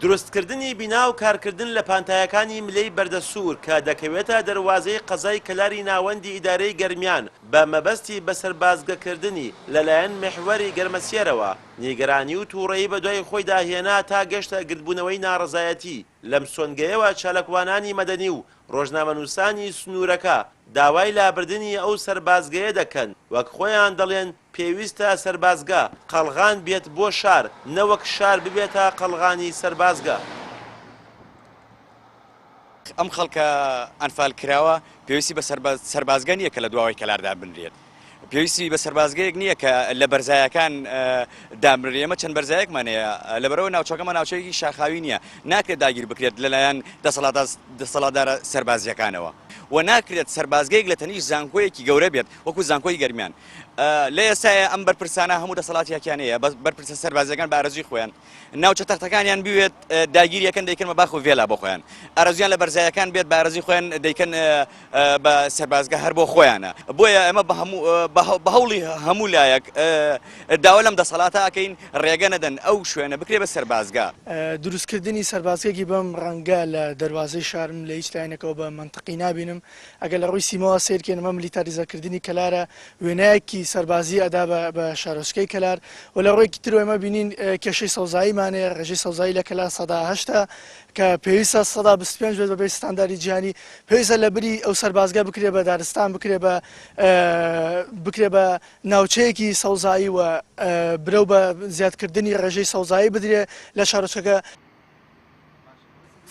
دروستکردنی بینا و کارکردن لە پانتایەکانی ملەی بەردەسوور کە دەکەوێتە دەواازەی قەزای کەلاری ناوەندی ئیدارەی گەرمیان بە مەبەستی بەسەربازگەکردنی لەلایەن محوەری گەرمەسیەرەوە نیگەرانی و تووڕەیی بە دوای خۆی داهێنا تا گەشتە گردبوونەوەی ناڕەزایەتی لەم سۆنگەیەوە چالەکوانانی مەدەنی و ڕۆژنامەنووسانی سنوورەکە داوای لابردنی ئەو سەربازگەیە دەکەن وەک خۆیان دەڵێن پێویستە سەربازگە قەڵغان بێت بۆ شار نەوەک شار ببێتە قەڵغانی سەربازگە. ئەم خەڵکە ئەنفال کراوە پێویستی بە سەربازگە نییە کە لە دواوەی کەلاردا بنرێت. پێویستی بە سەربازگەیەک نییە کە لە بەرزایەکان دامرێ ئەمە چەند بەرزایەکمانەیە لەبەرەوە ناوچەکەمە ناوچەیەکی شاخاوی نییە ناکرێت داگیر بکرێت لەلایەن دەسەڵاتدارە سەربازیەکانەوە و ناکرێت سەربازگەیەک لە تەنیش زانکۆیەکی گەورە بێت وەکو زانکۆی گەرمیان. لە ئێستاە ئەم بەرپرسانە هەموو دەسەڵاتیەکیانەیە بەرپرسە سەربازەکان بە ئارەزوی خۆیان ناوچە تەختەکانیان بوێت داگیریەکەن دەیکەن بە باخ و وێلا بۆ خۆیان ئارەزویان لە بەرزایەکان بێت بە ئارەزوی خۆیان دەیکەن بە سەربازگە هەر بۆ خۆیانە بۆیە ئەمە بە هەوڵی هەموو لایەک داوا لەم دەسەڵاتە ئەکەین ڕێگە نەدەن ئەو شوێنە بکرێ بە سەربازگە. دروستکردنی سەربازگەکی بەم ڕەنگە لە دەواازەی شارم لە هیچ لایەنێکەوە بە منطقی نابینم ئەگەر لە ڕووی سیمەوە سیرکێنمە ملیتاریزەکردنی کەلارە وێنایەکی سەربازی ئەدا بە شارۆچکەی کەلار و لە ڕۆیەکی تر ئێمە بینین کێشەی سەوزاییمانەیە ڕێژەی سەوزایی لە کەلار 180 کە پێویستە 125 بێت بەبێ ستانداری جیهانی پێویستە لە بری ئەو سەربازگە بکرێ بە دارستان بکرێ بە ناوچەیەکی سەوزایی و برەو بە زیادکردنی ڕێژەی سەوزایی بدرێ لە شارۆچکەکە.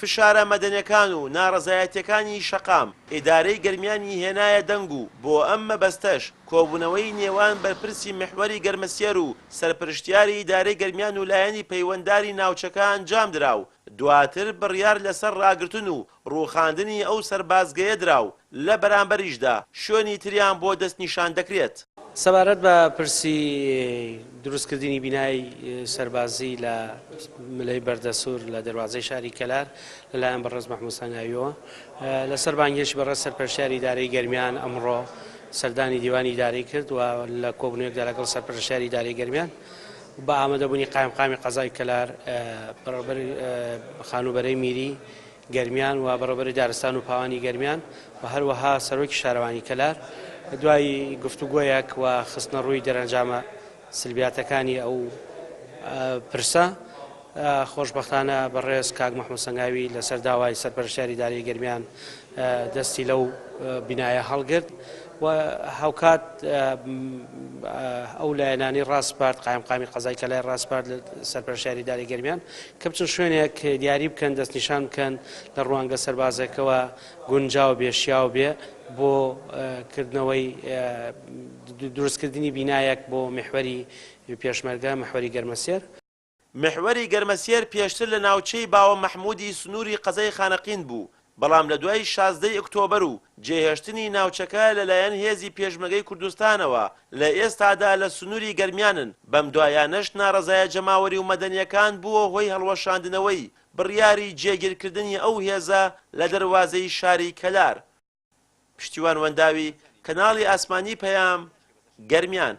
فشارە مەدەنیەکان و ناڕەزایەتیەکانی شەقام ئیدارەی گەرمیانی هێنایە دەنگ و بۆ ئەم مەبەستەش کۆبوونەوەی نێوان بەرپرسی محوەری گەرمەسیەر و سەرپرشتیاری ئیدارەی گەرمیان و لایەنی پەیوەندداری ناوچەکە ئەنجام درا و دواتر بڕیار لەسەر ڕاگرتن و ڕووخاندنی ئەو سەربازگەیە درا و لە بەرامبەریشدا شوێنی تریان بۆ دەستنیشان دەکرێت. سەبارەت بە پرسی دروستکردنی بینایی سەربازی لە ملەی بەردەسوور لە دەواازەی شاری کەلار لەلایەن بەڕێز مەحموود سەنگاویەوە لەسەر بانگێشی بەڕێز سەرپەرشتیاری ئیدارەی گەرمیان ئەمڕۆ سەردانی دیوانی ئیدارەی کرد و لە کۆبوونەوەیەکدا لەگەڵ سەرپەرشتیاری ئیدارەی گەرمیان بە ئامادەبوونی قایمقامی قەزای کەلار خانوبەرەی میری گەرمیان و بەڕێوەبەری دارستان و پاوانی گەرمیان و هەروەها سەرۆکی شارەوانی کەلار دوای گفتوگۆیەک و خستنە ڕووی دەرەنجامە سلبیاتەکانی ئەو پرسە خۆشبەختانە بەڕێز کاک مەحموود سەنگاوی لەسەر داوای سەرپەرشتیاری ئیدارەی گەرمیان دەستی لەو بینایە هەڵگرت و هاوکات ئەو لایەنانی ڕاستپارت قایمقامی قەزای کەلای ڕاستپارت لە سەرپەرشتیاری ئیدارەی گەرمیان کە بچن شوێنێک دیاری بکەن دەستنیشان بکەن لە ڕوانگە سەربازەکەوە گونجاو بێ شیاو بێ بۆ کردنەوەی دروستکردنی بینایەک بۆ محوەری پێشمەرگە محوەری گەرمەسیەر. محوەری گەرمەسیەر پێشتر لە ناوچەی باوە مەحموودی سنووری قەزای خانەقین بوو بەڵام لە دوای 16 ئۆکتۆبەر و جێهێشتنی ناوچەکە لەلایەن هێزی پێشمەرگەی کوردستانەوە لە ئێستادا لە سنووری گەرمیانن بەم دوایانەش ناڕەزایە جەماوەری و مەدەنیەکان بووە هۆی هەڵوەشاندنەوەی بڕیاری جێگیرکردنی ئەو هێزە لە دەواازەی شاری کەلار. پشتیوان وەنداوی کەناڵی ئاسمانی پەیام گەرمیان.